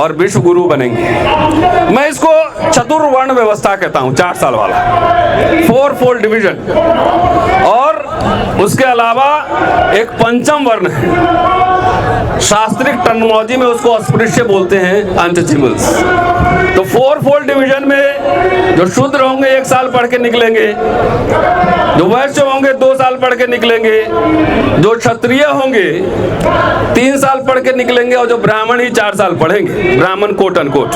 और विश्व गुरु बनेंगे। मैं इसको चतुर्वर्ण व्यवस्था कहता हूँ, 4 साल वाला, 4 फोल्ड डिवीजन। और उसके अलावा एक पंचम वर्ण है, शास्त्रिक टर्मिनोलॉजी में उसको अस्पृश्य बोलते हैं, अनटचेबल्स। तो 4 फोल्ड डिवीजन में जो शूद्र होंगे 1 साल पढ़ के निकलेंगे, जो वैश्य होंगे 2 साल पढ़ के निकलेंगे, जो क्षत्रिय होंगे 3 साल पढ़ के निकलेंगे, और जो ब्राह्मण ही 4 साल पढ़ेंगे, ब्राह्मण कोट अनकोट।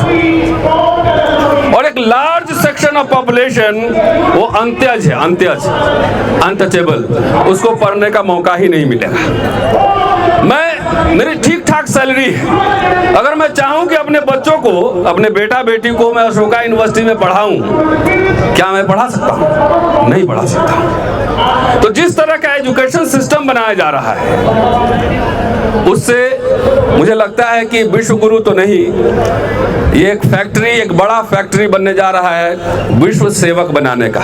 और एक लार्ज सेक्शन ऑफ पॉपुलेशन वो अंत्यज है, अंत्यज, अनटचेबल, उसको पढ़ने का मौका ही नहीं मिलेगा। मेरी ठीक ठाक सैलरी है, अगर मैं चाहूं कि अपने बच्चों को, अपने बेटा बेटी को मैं अशोका यूनिवर्सिटी में पढ़ाऊं, क्या मैं पढ़ा सकता हूं? नहीं पढ़ा सकता। तो जिस तरह का एजुकेशन सिस्टम बनाया जा रहा है, उससे मुझे लगता है कि विश्व गुरु तो नहीं, ये एक फैक्ट्री, एक बड़ा फैक्ट्री बनने जा रहा है विश्व सेवक बनाने का।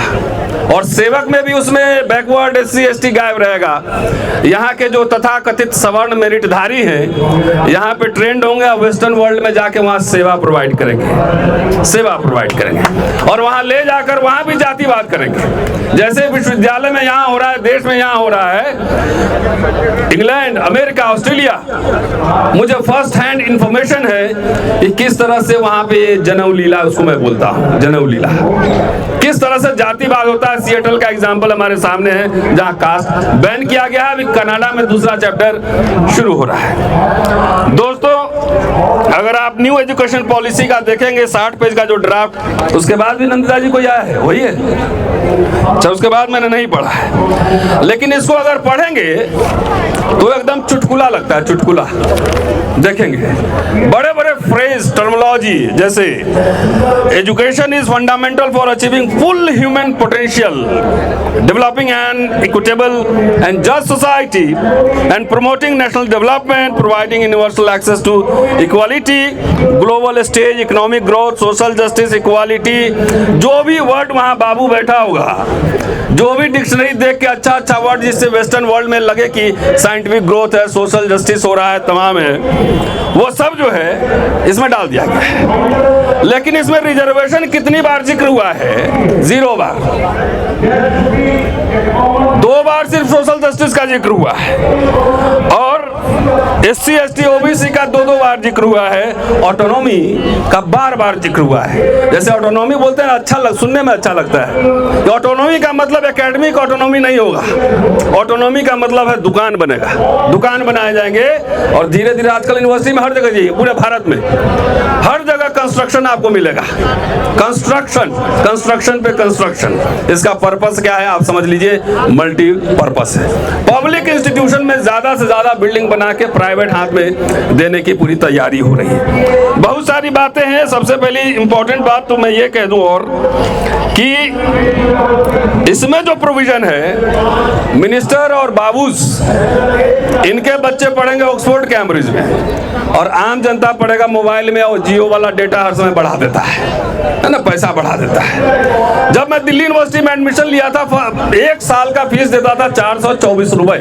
और सेवक में भी उसमें बैकवर्ड SC ST गायब रहेगा। यहाँ के जो तथाकथित सवर्ण मेरिटधारी हैं, यहाँ पे ट्रेंड होंगे, वेस्टर्न वर्ल्ड में जाके वहाँ सेवा प्रोवाइड करेंगे, सेवा प्रोवाइड करेंगे, और वहाँ ले जाकर वहाँ भी जातिवाद करेंगे। जैसे विश्वविद्यालय में यहाँ हो रहा है, देश में यहाँ हो रहा है, इंग्लैंड, अमेरिका, ऑस्ट्रेलिया, मुझे फर्स्ट हैंड इंफॉर्मेशन है कि किस तरह से वहाँ पे जनेऊ लीला, उसको मैं बोलता हूँ जनेऊ लीला, किस तरह से जातिवाद होता है। सिएटल का एग्जाम्पल हमारे सामने है, जहाँ कास्ट बैन किया गया है। अभी कनाडा में दूसरा चैप्टर शुरू हो रहा है। दोस्तों, अगर आप न्यू एजुकेशन पॉलिसी का देखेंगे 60 पेज का जो ड्राफ्ट, उसके बाद भी नंदिता जी को आया है, वही है। अच्छा, उसके बाद मैंने नहीं पढ़ा है, लेकिन इसको अगर पढ़ेंगे तो एकदम चुटकुला लगता है, चुटकुला। देखेंगे बड़े बड़े फ्रेज, टर्मिनोलॉजी, जैसे education is fundamental for achieving full human potential, developing an equitable and just society and promoting national development, providing universal access to equality, global stage, economic growth, social justice, equality. जो भी word वहाँ बाबू बैठा होगा, जो भी dictionary देख के अच्छा अच्छा वर्ड जिससे वेस्टर्न वर्ल्ड में लगे कि साइंटिफिक ग्रोथ है, सोशल जस्टिस हो रहा है, तमाम है, वो सब जो है इसमें डाल दिया गया है। लेकिन इसमें रिजर्वेशन कितनी बार जिक्र हुआ है? 0 बार। 2 बार सिर्फ सोशल जस्टिस का जिक्र हुआ है, और SC ST OBC का 2-2 बार जिक्र हुआ है। ऑटोनॉमी का बार जिक्र हुआ है। जैसे ऑटोनॉमी बोलते हैं, अच्छा सुनने में अच्छा लगता है। ऑटोनॉमी का मतलब एकेडमिक ऑटोनॉमी नहीं होगा। ऑटोनॉमी का मतलब है दुकान बनेगा, दुकान बनाए जाएंगे, और धीरे धीरे आजकल यूनिवर्सिटी में हर जगह जाइए, पूरे भारत में हर जगह कंस्ट्रक्शन आपको मिलेगा। कंस्ट्रक्शन पे कंस्ट्रक्शन। इसका पर्पस क्या है आप समझ लीजिए, मल्टीपर्पस है। पब्लिक इंस्टीट्यूशन में ज्यादा से ज्यादा बिल्डिंग बना के प्राइवेट हाथ में देने की पूरी तैयारी हो रही है। बहुत सारी बातें हैं। सबसे पहली इंपॉर्टेंट बात तो मैं ये कह दूं और कि इसमें जो प्रोविजन है, मिनिस्टर और बाबूज, इनके बच्चे पढ़ेंगे ऑक्सफोर्ड कैम्ब्रिज में, और आम जनता पढ़ेगा मोबाइल में, और जियो वाला डेटा हर समय बढ़ा देता है ना, पैसा बढ़ा देता है। जब मैं दिल्ली यूनिवर्सिटी में एडमिशन लिया था, 1 साल का फीस देता था 424 रुपए,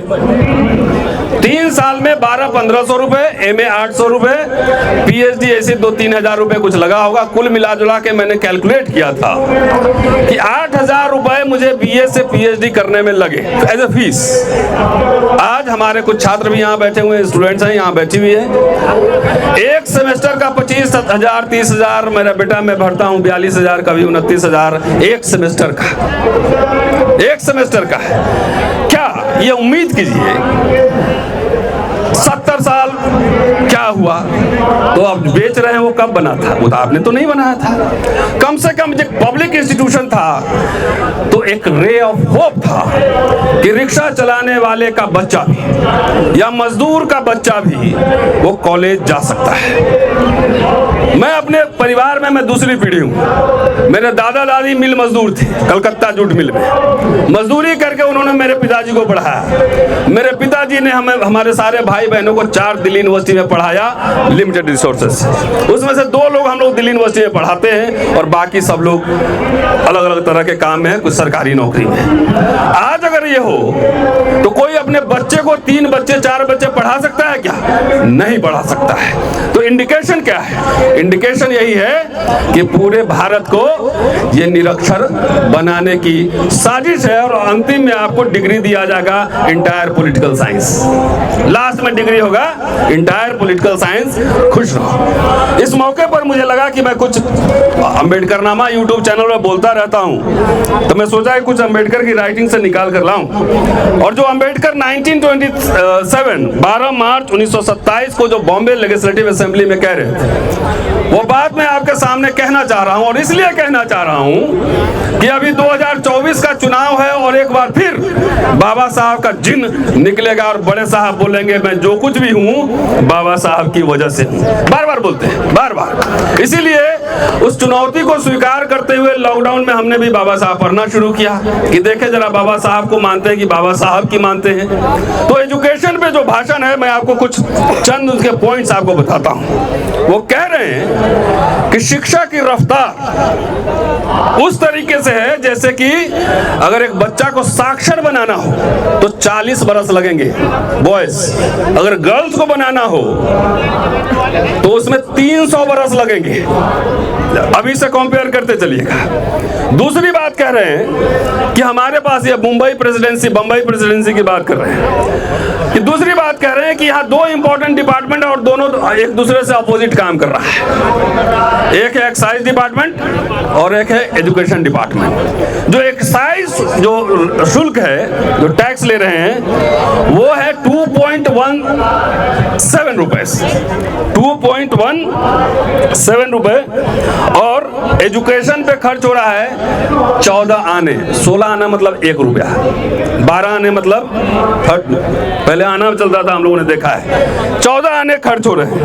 3 साल में 1200-1500 रुपए, MA 800 रुपए, PhD ऐसे 2-3 हजार रुपए कुछ लगा होगा। कुल मिला जुला के मैंने कैलकुलेट किया था कि 8000 रुपए मुझे BA से PhD करने में लगे एज ए फीस। आज हमारे कुछ छात्र भी यहाँ बैठे हुए, स्टूडेंट्स हैं यहाँ बैठी हुई है, एक सेमेस्टर का 25,000 30,000, मेरा बेटा मैं भरता हूँ 42,000 का भी, 29,000 एक सेमेस्टर का, एक सेमेस्टर का है। क्या ये उम्मीद कीजिए 70 साल क्या हुआ, तो अब बेच रहे हैं, वो कब बना था? वो तो आपने तो नहीं बनाया था। कम से कम जब पब्लिक इंस्टीट्यूशन था तो एक रे ऑफ होप था कि रिक्शा चलाने वाले का बच्चा भी या मजदूर का बच्चा भी वो कॉलेज जा सकता है। मैं अपने परिवार में मैं दूसरी पीढ़ी हूँ। मेरे दादा दादी मिल मजदूर थे, कलकत्ता जूट मिल में मजदूरी करके उन्होंने मेरे पिताजी को पढ़ाया। मेरे पिताजी ने हमें, हमारे सारे भाई बहनों को 4 दिल्ली यूनिवर्सिटी में पढ़ाया, लिमिटेड रिसोर्सेस। उसमें से 2 लोग हम लोग दिल्ली यूनिवर्सिटी में पढ़ाते हैं और बाकी सब लोग अलग अलग तरह के काम में हैं, कुछ सरकारी नौकरी में। आज अगर ये हो तो कोई अपने बच्चे को 3 बच्चे 4 बच्चे पढ़ा सकता है क्या? नहीं पढ़ा सकता है। तो इंडिकेशन क्या है? इंडिकेशन यही है कि पूरे भारत को ये निरक्षर बनाने की साजिश है और अंतिम में आपको डिग्री दिया जाएगा इंटायर पॉलिटिकल साइंस। लास्ट में डिग्री होगा इंटायर पॉलिटिकल साइंस। खुश रहो। इस मौके पर मुझे लगा कि मैं कुछ अंबेडकर नामा यूट्यूब चैनल में बोलता रहता हूं, तो मैं सोचा कि कुछ अंबेडकर की राइटिंग से निकाल कर लाऊं। और जो अंबेडकर 1927 12 मार्च 1927 को जो बॉम्बे लेजिस्लेटिव असेंबली में कह रहे थे, वो बात मैं आपके सामने कहना चाह रहा हूं। और इसलिए कहना चाह रहा हूं कि अभी 2024 का चुनाव है और एक बार फिर बाबा साहब का जिन निकलेगा और बड़े साहब बोलेंगे मैं जो कुछ भी हूं बाबा साहब की वजह से। बार बार बोलते हैं, बार बार। इसीलिए उस चुनौती को स्वीकार करते हुए लॉकडाउन में हमने भी बाबा साहब पढ़ना शुरू किया कि देखे जरा बाबा साहब को मानते हैं कि बाबा साहब की मानते हैं। तो एजुकेशन पे जो भाषण है, मैं आपको कुछ चंद उसके पॉइंट्स आपको बताता हूं। वो कह रहे हैं कि शिक्षा की रफ्तार उस तरीके से है जैसे कि अगर एक बच्चा को साक्षर बनाना हो तो 40 बरस लगेंगे बॉयज, अगर गर्ल्स को बनाना हो तो उसमें 300 बरस लगेंगे। अभी से कंपेयर करते चलिएगा। दूसरी बात कह रहे हैं कि हमारे पास ये बम्बई प्रेसिडेंसी की बात कर रहे हैं कि दूसरी बात कह रहे हैं कि यहाँ 2 इंपॉर्टेंट डिपार्टमेंट और दोनों एक दूसरे से अपोजिट काम कर रहा है। एक है एक्साइज डिपार्टमेंट और एक है एजुकेशन डिपार्टमेंट। जो एक्साइज जो शुल्क है, जो टैक्स ले रहे हैं, वो है 2.17 रुपए, 2.17 रुपए। और एजुकेशन पे खर्च हो रहा है 14 आने। 16 आना मतलब 1 रुपया, 12 आने मतलब 30। पहले आना चलता था, हम लोगों ने देखा है। 14 आने खर्च हो रहे हैं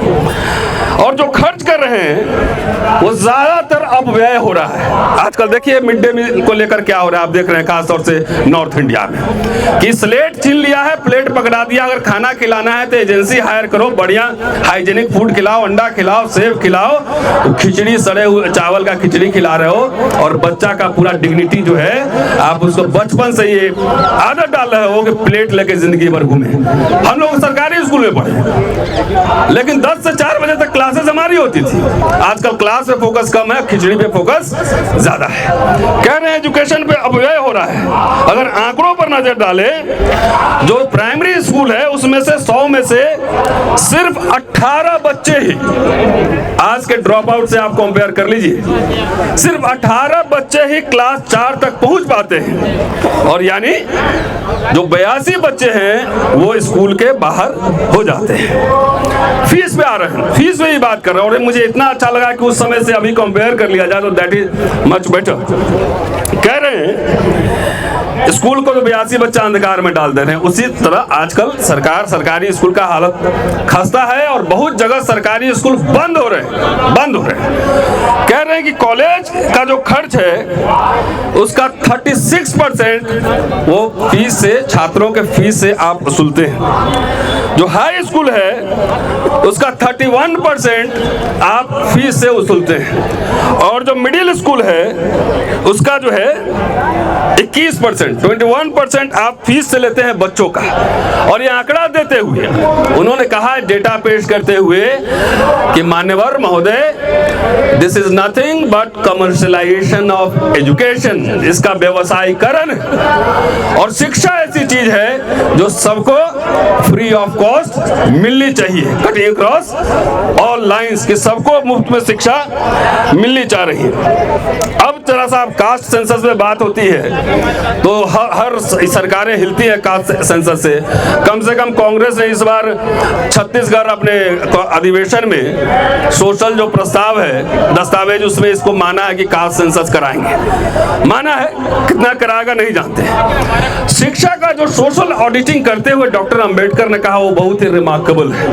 और जो खर्च कर रहे हैं वो ज्यादातर अपव्यय हो रहा है। आजकल देखिए मिड डे मील को लेकर क्या हो रहा है, आप देख रहे हैं खासतौर से नॉर्थ इंडिया में कि स्लेट छीन लिया है, प्लेट पकड़ा दिया। अगर खाना खिलाना है तो एजेंसी हायर करो, बढ़िया हाइजेनिक फूड खिलाओ, अंडा खिलाओ, सेब खिलाओ, खिचड़ी सड़े हुए चावल का खिचड़ी खिला रहे हो और बच्चा का पूरा डिग्निटी जो है आप उसको बचपन से ये आदत डाल रहे हो कि प्लेट लेके जिंदगी भर घूमे। हम लोग सरकारी स्कूल में पढ़े लेकिन 10 से 4 बजे तक क्लासेस हमारी होती थी। आजकल क्लास पे फोकस कम है, खिचड़ी पे फोकस ज्यादा है। कह रहे हैं एजुकेशन पे अपव्यय हो रहा है। अगर आंकड़ों पर नजर डाले, जो प्राइमरी स्कूल है उसमें से 100 में से सिर्फ 18 बच्चे ही, आज के ड्रॉप आउट से आप कंपेयर कर लीजिए, सिर्फ 18 बच्चे ही क्लास 4 तक पहुंच पाते हैं। और यानी जो 82 बच्चे हैं वो स्कूल के बाहर हो जाते हैं। फीस पे आ रहे हैं, फीस पे ही बात कर रहे हैं। और मुझे इतना अच्छा लगा कि उस समय से अभी कंपेयर कर लिया जाए तो दैट इज मच बेटर। कह रहे हैं स्कूल को तो 82 बच्चा अंधकार में डाल दे रहे हैं, उसी तरह आजकल सरकारी स्कूल का हालत खस्ता है और बहुत जगह सरकारी स्कूल बंद हो रहे हैं। कह रहे हैं कि कॉलेज का जो खर्च है उसका 36% वो फीस से, छात्रों के फीस से आप वसूलते हैं। जो हाई स्कूल है उसका 31% आप फीस से वसूलते हैं। और जो मिडिल स्कूल है उसका जो है 21%, 21% आप फीस से लेते हैं बच्चों का। और ये आंकड़ा देते हुए उन्होंने कहा, डेटा पेश करते हुए कि मान्यवर महोदय, this is nothing but commercialisation of education. इसका व्यवसायीकरण और शिक्षा ऐसी चीज है जो सबको फ्री ऑफ कॉस्ट मिलनी चाहिए, कटिंग क्रॉस ऑल लाइंस, कि सबको मुफ्त में शिक्षा मिलनी चाह रही है। अब जरा सा कास्ट सेंसस में बात होती है तो हर सरकारें हिलती है कास्ट सेंसस से। कम कांग्रेस ने इस बार छत्तीसगढ़ अपने अधिवेशन में सोशल जो प्रस्ताव है दस्तावेज उसमें इसको माना है कि कास्ट सेंसस कराएंगे, माना है, कितना कराएगा नहीं जानते। शिक्षा का जो सोशल ऑडिटिंग करते हुए डॉक्टर अंबेडकर ने कहा वो बहुत ही रिमार्केबल है।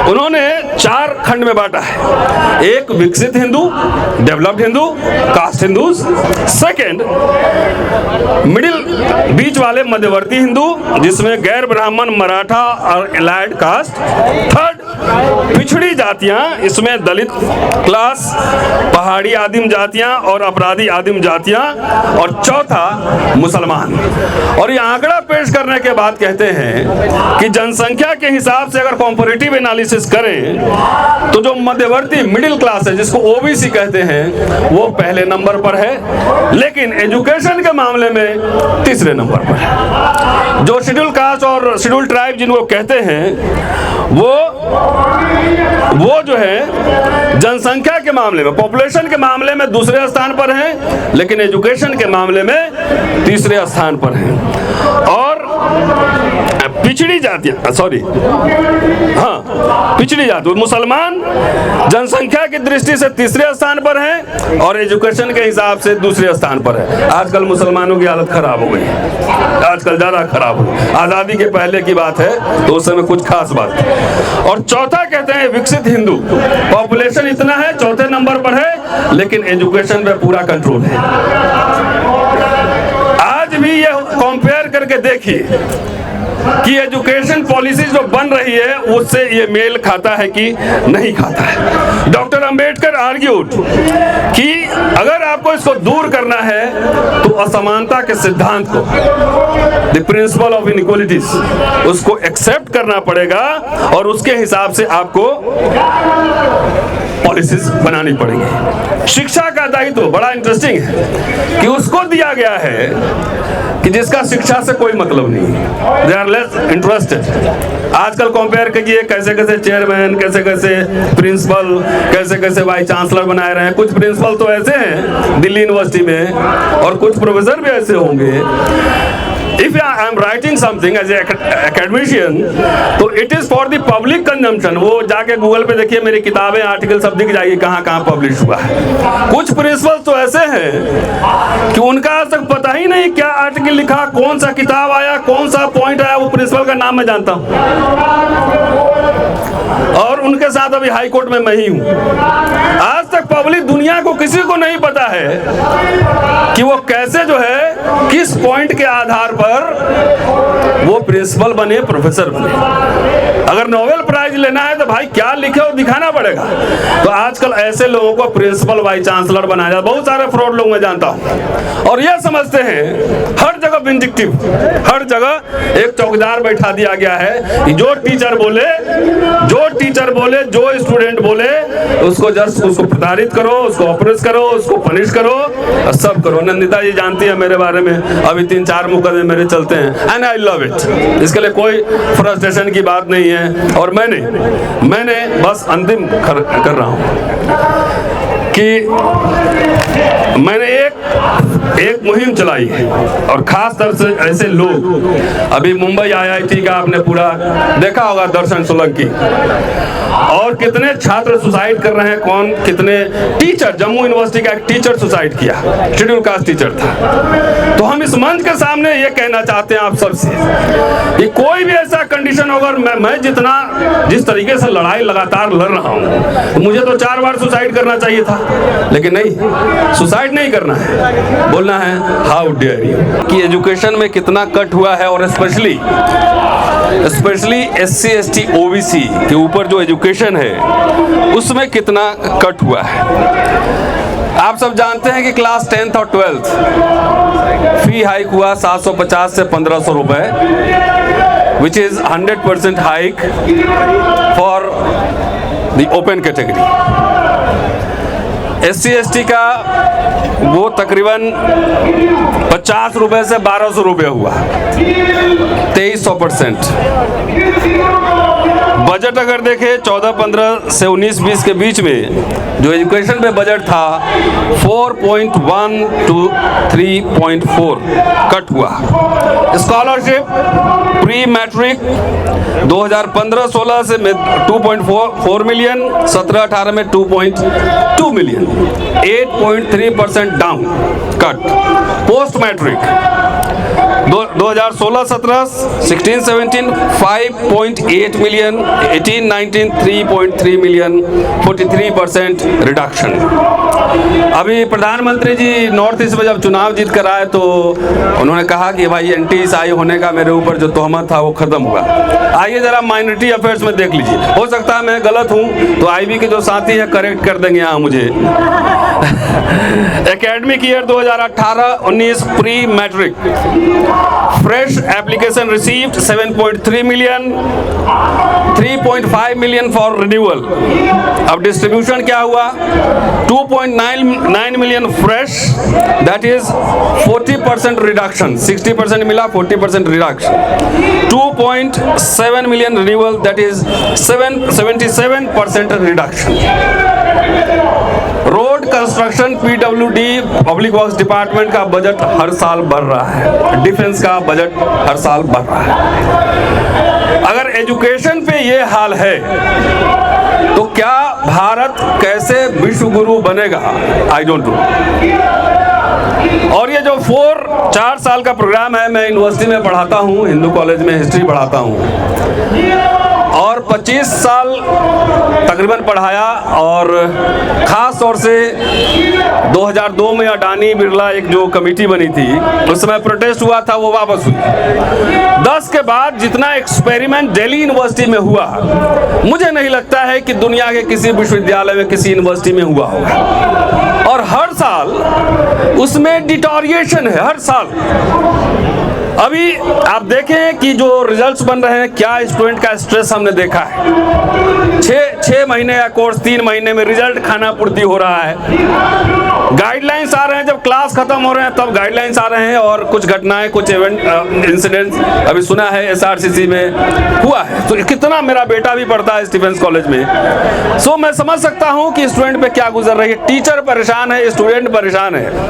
उन्होंने 4 खंड में बांटा है, एक विकसित Hindu, developed Hindu, caste Hindu, second middle बीच वाले मध्यवर्ती हिंदू जिसमें गैर ब्राह्मण, मराठा और एलाइड कास्ट, थर्ड पिछड़ी जातियां, इसमें दलित क्लास, पहाड़ी आदिम जातियां और अपराधी आदिम जातियां, और चौथा मुसलमान। और ये आंकड़ा पेश करने के बाद कहते हैं कि जनसंख्या के हिसाब से अगर कॉम्पैरेटिव एनालिसिस करें तो जो मध्यवर्ती मिडिल क्लास है जिसको ओबीसी कहते हैं वो पहले नंबर पर है, लेकिन एजुकेशन के मामले में तीसरे नंबर पर है। जो शेड्यूल कास्ट और शेड्यूल ट्राइब जिनको कहते हैं वो जो है जनसंख्या के मामले में, पॉपुलेशन के मामले में दूसरे स्थान पर हैं, लेकिन एजुकेशन के मामले में तीसरे स्थान पर हैं। और पिछड़ी जातियां, पिछड़ी जाति मुसलमान जनसंख्या की दृष्टि से तीसरे स्थान पर हैं और एजुकेशन के हिसाब से दूसरे स्थान पर है। आजकल मुसलमानों की हालत खराब हो गई, आजकल ज्यादा खराब हो गई। आजादी के पहले की बात है तो उस समय कुछ खास बात। और चौथा कहते हैं विकसित हिंदू, पॉपुलेशन इतना है, चौथे नंबर पर है, लेकिन एजुकेशन पे पूरा कंट्रोल है। आज भी ये कंपेयर करके देखिए कि एजुकेशन पॉलिसी जो बन रही है उससे ये मेल खाता है कि नहीं खाता है। डॉक्टर अंबेडकर आर्ग्यूड कि अगर आपको इसको दूर करना है तो असमानता के सिद्धांत को, द प्रिंसिपल ऑफ इनइक्वालिटीज, उसको एक्सेप्ट करना पड़ेगा और उसके हिसाब से आपको पॉलिसीज बनानी पड़ेगी। शिक्षा का दायित्व बड़ा इंटरेस्टिंग है कि उसको दिया गया है कि जिसका शिक्षा से कोई मतलब नहीं, दे आर लेस इंटरेस्टेड। आजकल कंपेयर कीजिए कैसे कैसे चेयरमैन, कैसे कैसे प्रिंसिपल, कैसे कैसे वाइस चांसलर बनाए रहे हैं। कुछ प्रिंसिपल तो ऐसे हैं दिल्ली यूनिवर्सिटी में और कुछ प्रोफेसर भी ऐसे होंगे। If I am writing something as an academician, तो it is for the public consumption। वो जाके गूगल पे देखिए, मेरी किताबें, आर्टिकल सब दिख जाएगी कहाँ कहाँ पब्लिश हुआ है। कुछ प्रिंसिपल तो ऐसे हैं कि उनका आज तक पता ही नहीं क्या आर्टिकल लिखा, कौन सा किताब आया, कौन सा पॉइंट आया, वो प्रिंसिपल का नाम मैं जानता हूँ और उनके साथ अभी हाई कोर्ट में मैं ही हूँ। आज तक पब्लिक दुनिया को किसी को नहीं पता है कि वो कैसे जो है किस पॉइंट के आधार पर वो प्रिंसिपल बने, प्रोफेसर बने। अगर नोबेल प्राइज लेना है तो भाई क्या लिखे वो दिखाना पड़ेगा। तो आजकल ऐसे लोगों को प्रिंसिपल, वाइस चांसलर बनाया जाता है। बहुत सारे फ्रॉड लोग मैं जानता हूँ और यह समझते हैं हर जगह विंडिक्टिव, हर जगह एक चौकीदार बैठा दिया गया है कि जो टीचर बोले, जो स्टूडेंट बोले उसको जस्ट उसको प्रताड़ित करो, उसको ऑपरेट करो, उसको पनिश करो और सब करो। नंदिता जी जानती है मेरे बारे में, अभी 3-4 मुकदमे मेरे चलते हैं एंड आई लव इट। इसके लिए कोई फ्रस्ट्रेशन की बात नहीं है। और मैंने बस अंतिम कर रहा हूं कि मैंने एक मुहिम चलाई है और खास तौर से ऐसे लोग, अभी मुंबई IIT का आपने पूरा देखा होगा, दर्शन सोलंकी, और कितने छात्र सुसाइड कर रहे हैं, कौन कितने टीचर, जम्मू यूनिवर्सिटी का एक टीचर सुसाइड किया, शेड्यूल कास्ट टीचर था। तो हम इस मंच के सामने ये कहना चाहते हैं आप सबसे कि कोई भी ऐसा कंडीशन होगा, मैं जिस तरीके से लड़ाई लगातार लड़ रहा हूँ तो मुझे तो 4 बार सुसाइड करना चाहिए था, लेकिन नहीं, सुसाइड नहीं करना है, बोलना है हाउ डेयर यू। कि एजुकेशन में कितना कट हुआ है और स्पेशली SC ST OBC के ऊपर जो एजुकेशन है उसमें कितना कट हुआ है। आप सब जानते हैं कि क्लास 10th और 12th फी हाइक हुआ 750 से 1500 रुपए, which is 100% hike for the open category. SC ST का वो तकरीबन 50 रुपए से 1200 रुपए हुआ, 2300%। बजट अगर देखें 14-15 से 19-20 के बीच में जो एजुकेशन पे बजट था 4.1 टू 3.4 कट हुआ। स्कॉलरशिप प्री मैट्रिक 2015-16 से 2.4 मिलियन, 17-18 में 2.2 million, 8.3% down cut. Post matric 2016-17, 16-17 5.8 million, 18-19 3.3 million, 43% reduction. अभी प्रधानमंत्री जी नॉर्थ ईस्ट में जब चुनाव जीत कर आए तो उन्होंने कहा कि भाई एंटी ईसाई होने का मेरे ऊपर जो तोहमत था वो खत्म हुआ। आइए जरा माइनॉरिटी अफेयर्स में देख लीजिए, हो सकता है मैं गलत हूँ तो आईबी के जो साथी हैं करेक्ट कर देंगे यहाँ मुझे। Academic year 2018-19 pre matric fresh application received 7.3 million, 3.5 million for renewal. अब डिस्ट्रीब्यूशन क्या हुआ? 2.9 million fresh, that is 40% reduction, 60% मिला 40% reduction. 2.7 million renewal, that is 77% reduction. Road construction PWD public works department का बजट हर साल बढ़ रहा है, डिफेंस का बजट हर साल बढ़ रहा है। अगर एजुकेशन पे ये हाल है तो क्या भारत कैसे विश्व गुरु बनेगा? I don't know. और ये जो 4 साल का प्रोग्राम है, मैं यूनिवर्सिटी में पढ़ाता हूँ, हिंदू कॉलेज में हिस्ट्री पढ़ाता हूँ और 25 साल तकरीबन पढ़ाया। और ख़ास तौर से 2002 में अडानी बिरला एक जो कमेटी बनी थी उस समय प्रोटेस्ट हुआ था, वो वापस हुई। 10 के बाद जितना एक्सपेरिमेंट दिल्ली यूनिवर्सिटी में हुआ, मुझे नहीं लगता है कि दुनिया के किसी विश्वविद्यालय में किसी यूनिवर्सिटी में हुआ होगा। और हर साल उसमें डिटोरिएशन है, हर साल। अभी आप देखें कि जो रिजल्ट्स बन रहे हैं, क्या स्टूडेंट का स्ट्रेस हमने देखा है। 6 महीने का कोर्स 3 महीने में रिजल्ट खाना पूर्ति हो रहा है। गाइडलाइंस आ रहे हैं, जब क्लास खत्म हो रहे हैं तब गाइडलाइंस आ रहे हैं। और कुछ घटनाएं, कुछ इवेंट इंसिडेंट्स अभी सुना है एसआरसीसी में हुआ है। तो कितना, मेरा बेटा भी पढ़ता है डिफेंस कॉलेज में। सो मैं समझ सकता हूं कि स्टूडेंट पे क्या गुजर रही है। टीचर परेशान है, स्टूडेंट परेशान है।